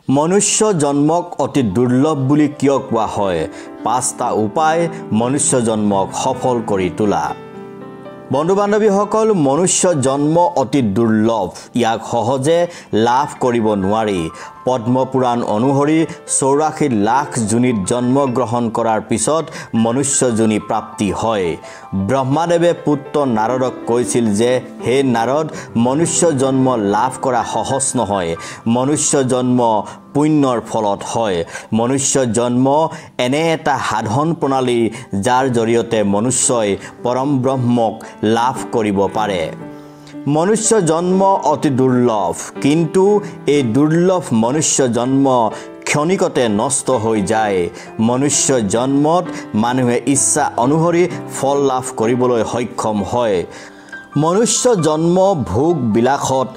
মনুষ্য জন্মক অতি দুৰ্লভ বুলি কিয় কোৱা হয়? 5টা উপায় মনুষ্য জন্মক সফল কৰি তোলা। বন্ধু বান্ধৱীসকল, মনুষ্য জন্ম অতি দুৰ্লভ। ইয়াক সহজে লাভ কৰিব নোৱাৰি। পদ্মপুৰাণ অনুসৰি 84 লাখ যোনিত জন্মগ্ৰহণ কৰাৰ পিছত মনুষ্য যোনি প্ৰাপ্তি হয়। ব্ৰহ্মাদেৱে পুত্ৰ নাৰদক কৈছিল যে, হে নাৰদ, মনুষ্য জন্ম লাভ কৰা সহজ নহয়। মনুষ্য জন্ম পুণ্যৰ ফলত হয়। মনুষ্য জন্ম এনে এটা সাধন প্ৰণালী যাৰ জৰিয়তে মনুষ্যই পৰম ব্ৰহ্মক লাভ কৰিব পাৰে। মনুষ্য জন্ম অতি দুৰ্লভ, কিন্তু এই দুৰ্লভ মনুষ্য জন্ম ক্ষণিকতে নষ্ট হৈ যায়। মনুষ্য জন্মত মানুহে ইচ্ছা অনুসৰি ফল লাভ কৰিবলৈ সক্ষম হয়। মনুষ্য জন্ম ভোগ বিলাসত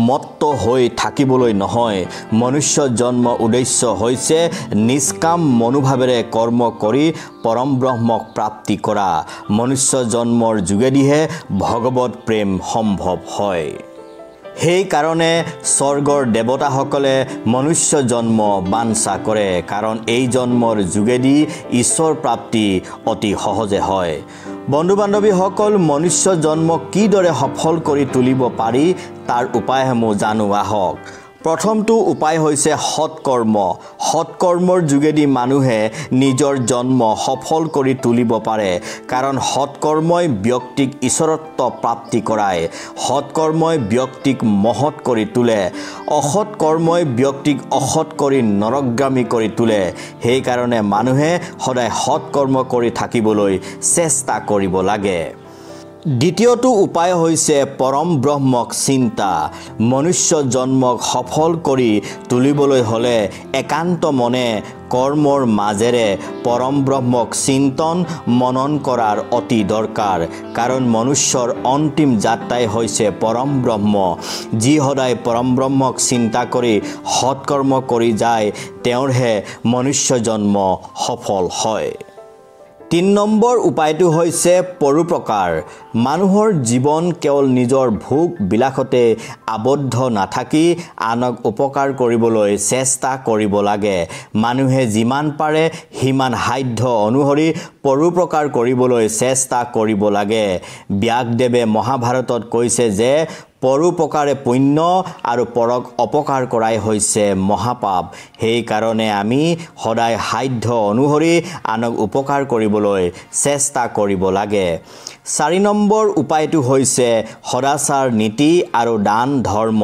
মত্ত হৈ থাকিবলৈ নহয়। মনুষ্য জন্ম উদ্দেশ্য হৈছে নিষ্কাম মনোভাৱেৰে কৰ্ম কৰি পৰম ব্ৰহ্মক প্ৰাপ্তি কৰা। মনুষ্য জন্মৰ যোগেদিহে ভগৱত প্ৰেম সম্ভৱ হয়। সেই কাৰণে স্বৰ্গৰ দেৱতাসকলে মনুষ্য জন্ম বাঞ্ছা কৰে, কাৰণ এই জন্মৰ যোগেদি ঈশ্বৰ প্ৰাপ্তি অতি সহজে হয়। বন্ধু বান্ধৱীসকল, মনুষ্য জন্ম কিদৰে সফল কৰি তুলিব পাৰি তাৰ উপায়সমূহ জানো আহক। প্ৰথমটো উপায় হৈছে সৎকৰ্ম। সৎকৰ্মৰ যোগেদি মানুহে নিজৰ জন্ম সফল কৰি তুলিব পাৰে, কাৰণ সৎকৰ্মই ব্যক্তিক ঈশ্বৰত্ব প্ৰাপ্তি কৰায়। সৎকৰ্মই ব্যক্তিক মহৎ কৰি তোলে। অসৎ কৰ্মই ব্যক্তিক অসৎ কৰি নৰকগামী কৰি তোলে। সেইকাৰণে মানুহে সদায় সৎকৰ্ম কৰি থাকিবলৈ চেষ্টা কৰিব লাগে। দ্বিতীয়টো উপায় হৈছে পৰম ব্ৰহ্মক চিন্তা। মনুষ্য জন্মক সফল কৰি তুলিবলৈ হ'লে একান্ত মনে কৰ্মৰ মাজেৰে পৰম ব্ৰহ্মক চিন্তন মনন কৰাৰ অতি দৰকাৰ, কাৰণ মনুষ্যৰ অন্তিম যাত্ৰাই হৈছে পৰম ব্ৰহ্ম। যি সদায় পৰম ব্ৰহ্মক চিন্তা কৰি সৎকৰ্ম কৰি যায়, তেওঁৰহে মনুষ্য জন্ম সফল হয়। 3 নম্বৰ উপায়টো হৈছে পৰোপকাৰ। মানুহৰ জীৱন কেৱল নিজৰ ভোগ বিলাসতে আবদ্ধ নাথাকি আনক উপকাৰ কৰিবলৈ চেষ্টা কৰিব লাগে। মানুহে যিমান পাৰে সিমান সাধ্য অনুসৰি পৰোপকাৰ কৰিবলৈ চেষ্টা কৰিব লাগে। ব্যাসদেৱে মহাভাৰতত কৈছে যে, পৰোপকাৰে পুণ্য আৰু পৰক অপকাৰ কৰাই হৈছে মহাপাপ। সেইকাৰণে আমি সদায় সাধ্য অনুসৰি আনক উপকাৰ কৰিবলৈ চেষ্টা কৰিব লাগে। 4 নম্বৰ উপায়টো হৈছে সদাচাৰ নীতি আৰু দান ধৰ্ম।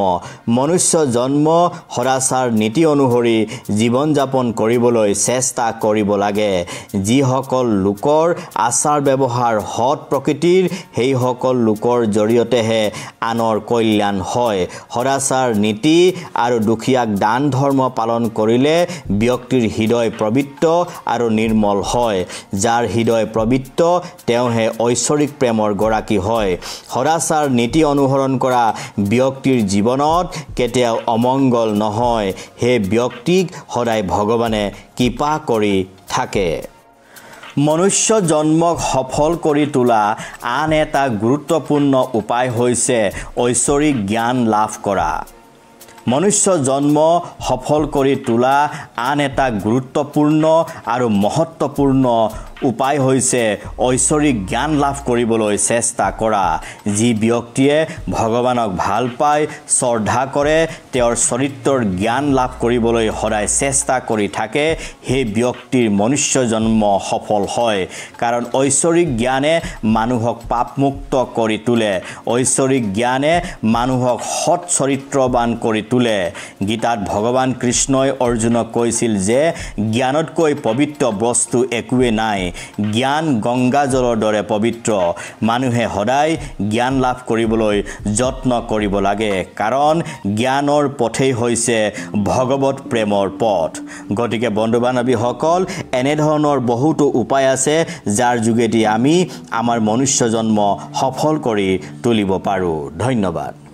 মনুষ্য জন্ম সদাচাৰ নীতি অনুসৰি জীৱন যাপন কৰিবলৈ চেষ্টা কৰিব লাগে। যিসকল লোকৰ আচাৰ ব্যৱহাৰ সৎ প্ৰকৃতিৰ, সেইসকল লোকৰ জৰিয়তেহে আনৰ কল্যাণ হয়। সদাচাৰ নীতি আৰু দুখীয়াক দান ধৰ্ম পালন কৰিলে ব্যক্তিৰ হৃদয় পবিত্ৰ আৰু নিৰ্মল হয়। যাৰ হৃদয় পবিত্ৰ তেওঁহে ঐশ্বৰিক প্ৰেমৰ গৰাকী হয়। সদাচাৰ নীতি অনুসৰণ কৰা ব্যক্তিৰ জীৱনত কেতিয়াও অমংগল নহয়। সেই ব্যক্তিক সদায় ভগৱানে কৃপা কৰি থাকে। মনুষ্য জন্মক সফল কৰি তোলা আন এটা গুৰুত্বপূৰ্ণ উপায় হৈছে ঐশ্বৰিক জ্ঞান লাভ কৰা। মনুষ্য জন্ম সফল কৰি তোলা আন এটা গুৰুত্বপূৰ্ণ আৰু মহত্বপূৰ্ণ উপায় হৈছে ঐশ্বৰিক জ্ঞান লাভ কৰিবলৈ চেষ্টা কৰা। যি ব্যক্তিয়ে ভগৱানক ভাল পায়, শ্ৰদ্ধা কৰে, তেওঁৰ চৰিত্ৰৰ জ্ঞান লাভ কৰিবলৈ সদায় চেষ্টা কৰি থাকে, সেই ব্যক্তিৰ মনুষ্য জন্ম সফল হয়। কাৰণ ঐশ্বৰিক জ্ঞানে মানুহক পাপমুক্ত কৰি তোলে। ঐশ্বৰিক জ্ঞানে মানুহক সৎ চৰিত্ৰৱান কৰি তোলে। গীতাত ভগৱান কৃষ্ণই অৰ্জুনক কৈছিল যে, জ্ঞানতকৈ পবিত্ৰ বস্তু একোৱে নাই। জ্ঞান গংগা জলৰ দৰে পবিত্ৰ। মানুহে সদায় জ্ঞান লাভ কৰিবলৈ যত্ন কৰিব লাগে, কাৰণ জ্ঞানৰ পথেই হৈছে ভগৱত প্ৰেমৰ পথ। গতিকে বন্ধু বান্ধৱীসকল, এনেধৰণৰ বহুতো উপায় আছে যাৰ যোগেদি আমি আমাৰ মনুষ্য জন্ম সফল কৰি তুলিব পাৰোঁ। ধন্যবাদ।